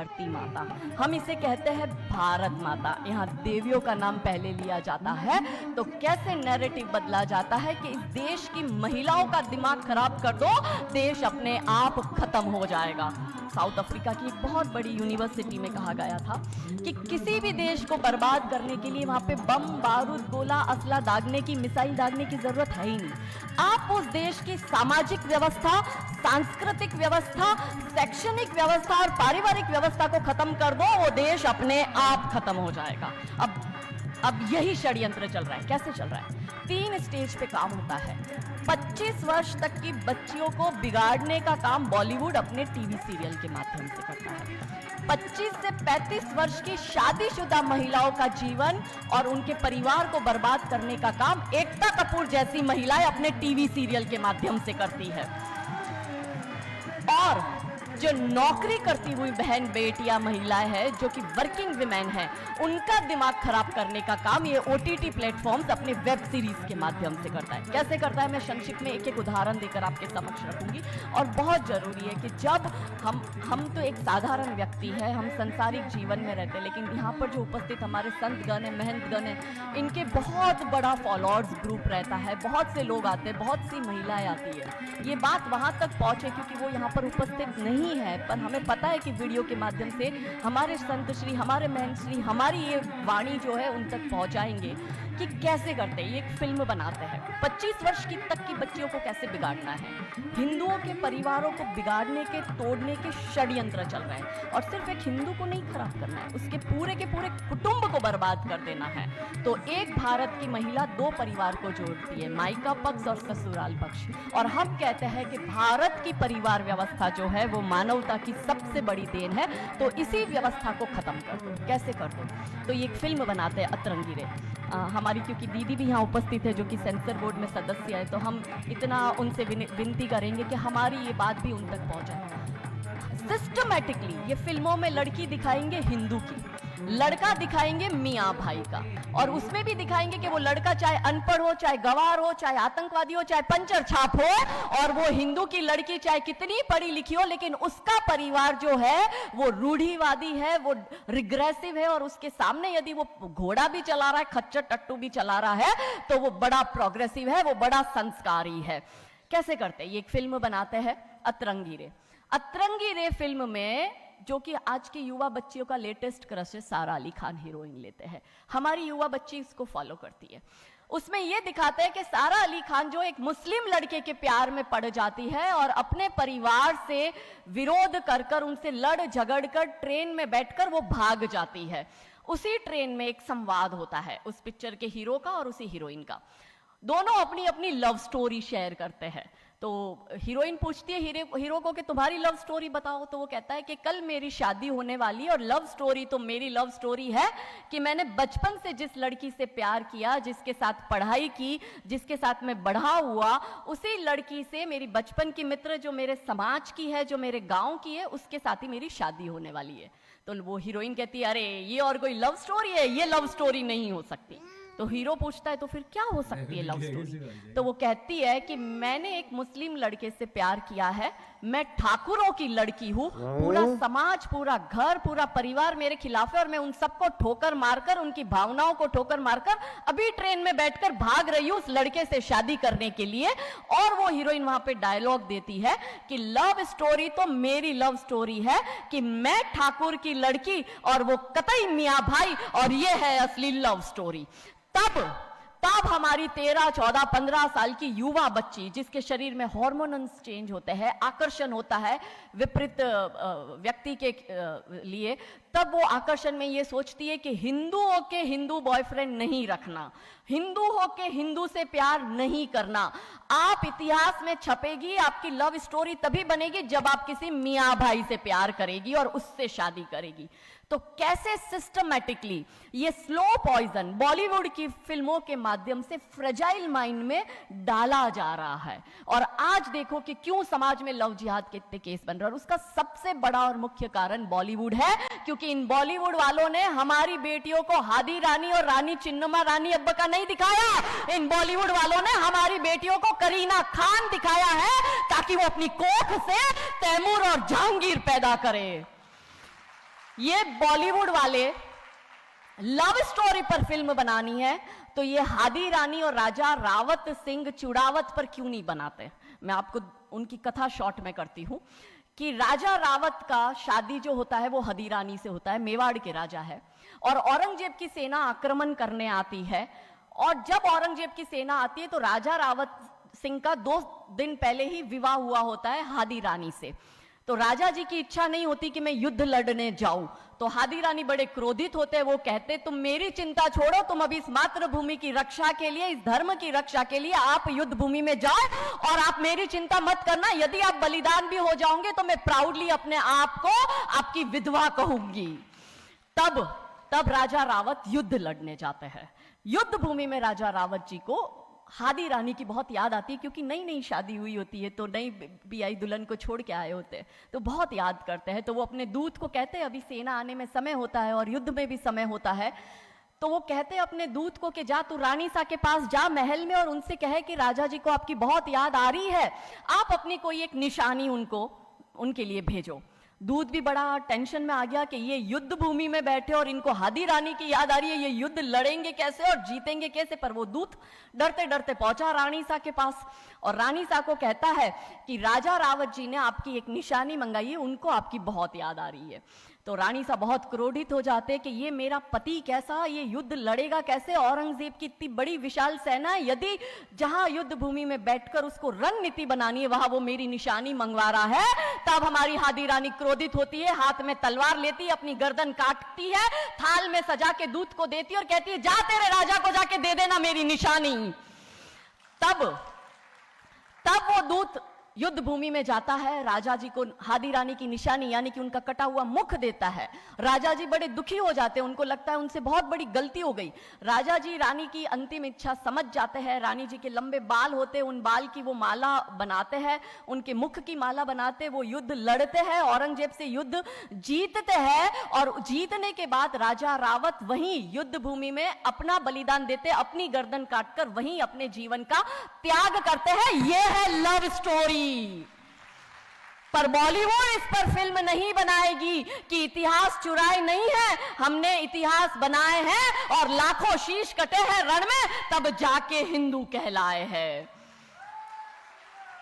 धरती माता, हम इसे कहते हैं भारत माता। यहाँ देवियों का नाम पहले लिया जाता है, तो कैसे नैरेटिव बदला जाता है कि इस देश की महिलाओं का दिमाग खराब कर दो, देश अपने आप खत्म हो जाएगा। साउथ अफ्रीका की एक बहुत बड़ी यूनिवर्सिटी में कहा गया था कि किसी भी देश को बर्बाद करने के लिए वहां पे बम, बारूद, गोला, असला दागने की, मिसाइल दागने की जरूरत है ही नहीं। आप उस देश की सामाजिक व्यवस्था, सांस्कृतिक व्यवस्था, शैक्षणिक व्यवस्था और पारिवारिक व्यवस्था को खत्म कर दो, वो देश अपने आप खत्म हो जाएगा। अब यही षड्यंत्र चल रहा है। कैसे चल रहा है? 3 स्टेज पे काम होता है। 25 वर्ष तक की बच्चियों को बिगाड़ने का काम बॉलीवुड अपने टीवी सीरियल के माध्यम से करता है। 25 से 35 वर्ष की शादीशुदा महिलाओं का जीवन और उनके परिवार को बर्बाद करने का काम एकता कपूर जैसी महिलाएं अपने टीवी सीरियल के माध्यम से करती है। और जो नौकरी करती हुई बहन, बेटियां, महिलाएं हैं, जो कि वर्किंग विमेन हैं, उनका दिमाग खराब करने का काम ये ओटीटी प्लेटफॉर्म्स अपने वेब सीरीज के माध्यम से करता है। कैसे करता है, मैं संक्षिप्त में एक एक उदाहरण देकर आपके समक्ष रखूंगी। और बहुत जरूरी है कि जब हम तो एक साधारण व्यक्ति है, हम संसारिक जीवन में रहते हैं, लेकिन यहाँ पर जो उपस्थित हमारे संतगण हैं, महंतगण हैं, इनके बहुत बड़ा फॉलोअर्स ग्रुप रहता है, बहुत से लोग आते हैं, बहुत सी महिलाएं आती है। ये बात वहां तक पहुंचे क्योंकि वो यहाँ पर उपस्थित नहीं है, पर हमें पता है कि वीडियो के माध्यम से हमारे संत श्री, हमारे महंत श्री हमारी ये वाणी जो है उन तक पहुंचाएंगे कि कैसे करते हैं। ये एक फिल्म बनाते हैं, 25 वर्ष की तक की बच्चियों को कैसे बिगाड़ना है। हिंदुओं के परिवारों को बिगाड़ने के, तोड़ने के षड्यंत्र चल रहे हैं। और सिर्फ एक हिंदू को नहीं खराब करना है, उसके पूरे के पूरे कुटुंब को बर्बाद कर देना है। तो एक भारत की महिला 2 परिवार को जोड़ती है, मायका पक्ष और ससुराल पक्ष। और हम कहते हैं कि भारत की परिवार व्यवस्था जो है वो मानवता की सबसे बड़ी देन है। तो इसी व्यवस्था को खत्म कर दो। कैसे कर दो? तो ये एक फिल्म बनाते हैं अतरंगी रे। हमारी क्योंकि दीदी भी यहाँ उपस्थित है जो कि सेंसर बोर्ड में सदस्य है, तो हम इतना उनसे विनती करेंगे कि हमारी ये बात भी उन तक पहुंचाए। सिस्टमैटिकली ये फिल्मों में लड़की दिखाएंगे हिंदू की, लड़का दिखाएंगे मियाँ भाई का, और उसमें भी दिखाएंगे कि वो लड़का चाहे अनपढ़ हो, चाहे गवार हो, चाहे आतंकवादी हो, चाहे पंचर छाप हो, और वो हिंदू की लड़की चाहे कितनी पढ़ी लिखी हो, लेकिन उसका परिवार जो है वो रूढ़िवादी है, वो रिग्रेसिव है, और उसके सामने यदि वो घोड़ा भी चला रहा है, खच्चर टट्टू भी चला रहा है, तो वो बड़ा प्रोग्रेसिव है, वो बड़ा संस्कारी है। कैसे करते हैं? ये एक फिल्म बनाते हैं अतरंगी रे। अतरंगी रे फिल्म में जो कि आज की युवा बच्चियों का लेटेस्ट क्रश है, सारा अली खान हीरोइन लेते हैं। हमारी युवा बच्ची इसको फॉलो करती है। उसमें यह दिखाते हैं कि सारा अली खान जो एक मुस्लिम लड़के के प्यार में पड़ जाती है और अपने परिवार से विरोध कर कर, उनसे लड़ झगड़ कर ट्रेन में बैठकर वो भाग जाती है। उसी ट्रेन में एक संवाद होता है उस पिक्चर के हीरो का और उसी हीरोइन का। दोनों अपनी अपनी लव स्टोरी शेयर करते हैं। तो हीरोइन पूछती है हीरो को कि तुम्हारी लव स्टोरी बताओ। तो वो कहता है कि कल मेरी शादी होने वाली, और लव स्टोरी तो मेरी लव स्टोरी है कि मैंने बचपन से जिस लड़की से प्यार किया, जिसके साथ पढ़ाई की, जिसके साथ मैं बढ़ा हुआ, उसी लड़की से, मेरी बचपन की मित्र जो मेरे समाज की है, जो मेरे गांव की है, उसके साथ ही मेरी शादी होने वाली है। तो वो हीरोइन कहती है अरे ये और कोई लव स्टोरी है? ये लव स्टोरी नहीं हो सकती। तो हीरो पूछता है तो फिर क्या हो सकती है लव स्टोरी? तो वो कहती है कि मैंने एक मुस्लिम लड़के से प्यार किया है, मैं ठाकुरों की लड़की हूँ, पूरा समाज, पूरा घर, पूरा परिवार मेरे खिलाफ है, और मैं उन सबको ठोकर मारकर, उनकी भावनाओं को ठोकर मारकर अभी ट्रेन में बैठकर भाग रही हूँ उस लड़के से शादी करने के लिए। और वो हीरोइन वहां पे डायलॉग देती है कि लव स्टोरी तो मेरी लव स्टोरी है कि मैं ठाकुर की लड़की और वो कतई मियाँ भाई, और ये है असली लव स्टोरी। तब हमारी 13, 14, 15 साल की युवा बच्ची, जिसके शरीर में हार्मोन्स चेंज होते हैं, आकर्षण होता है विपरीत व्यक्ति के लिए, तब वो आकर्षण में ये सोचती है कि हिंदू होके हिंदू बॉयफ्रेंड नहीं रखना, हिंदू होके हिंदू से प्यार नहीं करना। आप इतिहास में छपेगी, आपकी लव स्टोरी तभी बनेगी जब आप किसी मियाँ भाई से प्यार करेगी और उससे शादी करेगी। तो कैसे सिस्टमैटिकली ये स्लो पॉइजन बॉलीवुड की फिल्मों के माध्यम से फ्रेजाइल माइंड में डाला जा रहा है। और आज देखो कि क्यों समाज में लव जिहाद के इतने केस बन रहे हैं, और उसका सबसे बड़ा और मुख्य कारण बॉलीवुड है, क्योंकि इन बॉलीवुड वालों ने हमारी बेटियों को हादी रानी और रानी चिन्नमा रानी अब्बा का नहीं दिखाया। इन बॉलीवुड वालों ने हमारी बेटियों को करीना खान दिखाया है ताकि वो अपनी कोख से तैमूर और जहांगीर पैदा करे। ये बॉलीवुड वाले लव स्टोरी पर फिल्म बनानी है तो ये हादी रानी और राजा रावत सिंह चुड़ावत पर क्यों नहीं बनाते? मैं आपको उनकी कथा शॉर्ट में करती हूं कि राजा रावत का शादी जो होता है वो हदी रानी से होता है, मेवाड़ के राजा है, और औरंगजेब की सेना आक्रमण करने आती है। और जब औरंगजेब की सेना आती है तो राजा रावत सिंह का 2 दिन पहले ही विवाह हुआ होता है हादी रानी से। तो राजा जी की इच्छा नहीं होती कि मैं युद्ध लड़ने जाऊं, तो हादी रानी बड़े क्रोधित होते हैं। वो कहते तुम मेरी चिंता छोड़ो, तुम अभी इस मातृभूमि की रक्षा के लिए, इस धर्म की रक्षा के लिए आप युद्ध भूमि में जाओ और आप मेरी चिंता मत करना। यदि आप बलिदान भी हो जाओगे तो मैं प्राउडली अपने आप को आपकी विधवा कहूंगी। तब राजा रावत युद्ध लड़ने जाते हैं। युद्ध भूमि में राजा रावत जी को हादी रानी की बहुत याद आती है, क्योंकि नई नई शादी हुई होती है तो नई बियाई दुल्हन को छोड़ के आए होते हैं, तो बहुत याद करते हैं। तो वो अपने दूत को कहते हैं, अभी सेना आने में समय होता है और युद्ध में भी समय होता है, तो वो कहते हैं अपने दूत को कि जा तू रानी सा के पास जा महल में और उनसे कहे कि राजा जी को आपकी बहुत याद आ रही है, आप अपनी कोई एक निशानी उनके लिए भेजो। दूत भी बड़ा टेंशन में आ गया कि ये युद्ध भूमि में बैठे और इनको हादी रानी की याद आ रही है, ये युद्ध लड़ेंगे कैसे और जीतेंगे कैसे। पर वो दूत डरते डरते पहुंचा रानी सा के पास और रानी सा को कहता है कि राजा रावत जी ने आपकी एक निशानी मंगाई है, उनको आपकी बहुत याद आ रही है। तो रानी सा बहुत क्रोधित हो जाते कि ये मेरा पति कैसा, ये युद्ध लड़ेगा कैसे, औरंगजेब की इतनी बड़ी विशाल सेना है, यदि जहां युद्ध भूमि में बैठकर उसको रणनीति बनानी है वहां वो मेरी निशानी मंगवा रहा है। तब हमारी हादी रानी क्रोधित होती है, हाथ में तलवार लेती है, अपनी गर्दन काटती है, थाल में सजा के दूत को देती है और कहती है जा तेरे राजा को जाके दे देना मेरी निशानी। तब वो दूत युद्ध भूमि में जाता है, राजा जी को हादी रानी की निशानी यानी कि उनका कटा हुआ मुख देता है। राजा जी बड़े दुखी हो जाते हैं, उनको लगता है उनसे बहुत बड़ी गलती हो गई। राजा जी रानी की अंतिम इच्छा समझ जाते हैं। रानी जी के लंबे बाल होते हैं, उन बाल की वो माला बनाते हैं, उनके मुख की माला बनाते, वो युद्ध लड़ते हैं, औरंगजेब से युद्ध जीतते हैं। और जीतने के बाद राजा रावत वहीं युद्ध भूमि में अपना बलिदान देते, अपनी गर्दन काटकर वहीं अपने जीवन का त्याग करते हैं। यह है लव स्टोरी। पर बॉलीवुड इस पर फिल्म नहीं बनाएगी कि इतिहास चुराए नहीं है, हमने इतिहास बनाए हैं और लाखों शीश कटे हैं रण में, तब जाके हिंदू कहलाए हैं।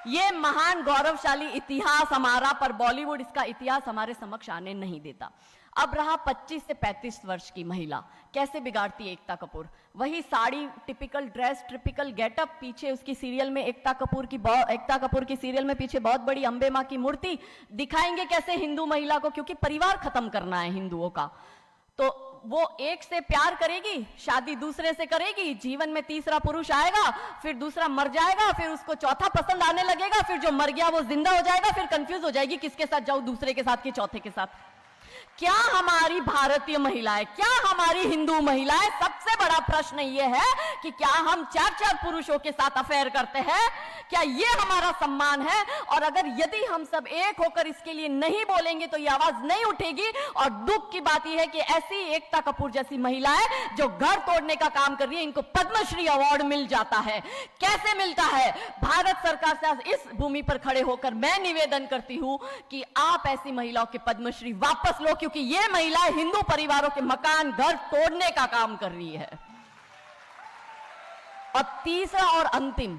ये महान गौरवशाली इतिहास हमारा, पर बॉलीवुड इसका इतिहास हमारे समक्ष आने नहीं देता। अब रहा 25 से 35 वर्ष की महिला, कैसे बिगाड़ती है एकता कपूर। वही sari, typical dress, typical getup, पीछे उसकी सीरियल में एकता कपूर की सीरियल में पीछे बहुत बड़ी अंबे मां की मूर्ति। दिखाएंगे कैसे हिंदू महिला को, क्योंकि परिवार खत्म करना है हिंदुओं का। तो वो एक से प्यार करेगी, शादी दूसरे से करेगी, जीवन में तीसरा पुरुष आएगा, फिर दूसरा मर जाएगा, फिर उसको चौथा पसंद आने लगेगा, फिर जो मर गया वो जिंदा हो जाएगा, फिर कंफ्यूज हो जाएगी किसके साथ जाऊं, दूसरे के साथ कि चौथे के साथ। क्या हमारी भारतीय महिलाएं, क्या हमारी हिंदू महिलाएं, सबसे बड़ा प्रश्न ये है कि क्या हम 4-4 पुरुषों के साथ अफेयर करते हैं? क्या ये हमारा सम्मान है? और अगर यदि हम सब एक होकर इसके लिए नहीं बोलेंगे तो ये आवाज नहीं उठेगी। और दुख की बात यह है कि ऐसी एकता कपूर जैसी महिलाएं जो घर तोड़ने का काम कर रही है, इनको पद्मश्री अवार्ड मिल जाता है। कैसे मिलता है? भारत सरकार से इस भूमि पर खड़े होकर मैं निवेदन करती हूं कि आप ऐसी महिलाओं के पद्मश्री वापस लो, क्योंकि ये महिलाएं हिंदू परिवारों के मकान, घर तोड़ने का काम कर रही है। और तीसरा और अंतिम,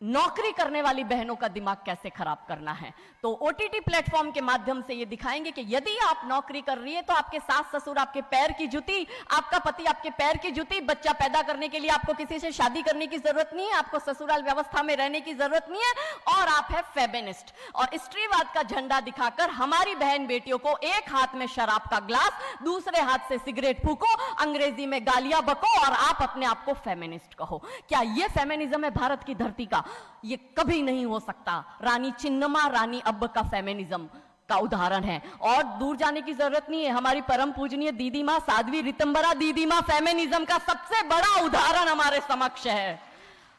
नौकरी करने वाली बहनों का दिमाग कैसे खराब करना है। तो ओटीटी प्लेटफॉर्म के माध्यम से ये दिखाएंगे कि यदि आप नौकरी कर रही है तो आपके सास ससुर आपके पैर की जूती, आपका पति आपके पैर की जूती। बच्चा पैदा करने के लिए आपको किसी से शादी करने की जरूरत नहीं है, आपको ससुराल व्यवस्था में रहने की जरूरत नहीं है, और आप है फेमिनिस्ट। और स्त्रीवाद का झंडा दिखाकर हमारी बहन बेटियों को एक हाथ में शराब का ग्लास, दूसरे हाथ से सिगरेट फूको, अंग्रेजी में गालियां बको और आप अपने आप को फेमिनिस्ट कहो। क्या यह फेमिनिज्म है भारत की धरती का? ये कभी नहीं हो सकता। रानी चिन्नमा, रानी अब्ब का फेमिनिज्म का उदाहरण है। और दूर जाने की जरूरत नहीं है, हमारी परम पूजनीय दीदी मां साध्वी रितंबरा दीदी मां फेमिनिज्म का सबसे बड़ा उदाहरण हमारे समक्ष है।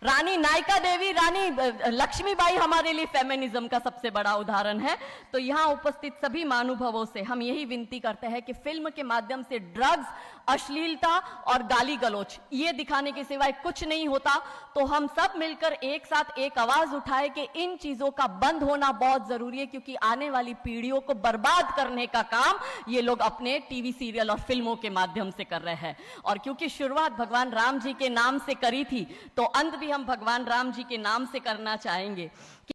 रानी नायका देवी, रानी लक्ष्मीबाई हमारे लिए फेमिनिज्म का सबसे बड़ा उदाहरण है। तो यहां उपस्थित सभी महानुभावों से हम यही विनती करते हैं कि फिल्म के माध्यम से ड्रग्स अश्लीलता और गाली गलौच, ये दिखाने के सिवाय कुछ नहीं होता। तो हम सब मिलकर एक साथ एक आवाज उठाए कि इन चीजों का बंद होना बहुत जरूरी है, क्योंकि आने वाली पीढ़ियों को बर्बाद करने का काम ये लोग अपने टीवी सीरियल और फिल्मों के माध्यम से कर रहे हैं। और क्योंकि शुरुआत भगवान राम जी के नाम से करी थी, तो अंत भी हम भगवान राम जी के नाम से करना चाहेंगे।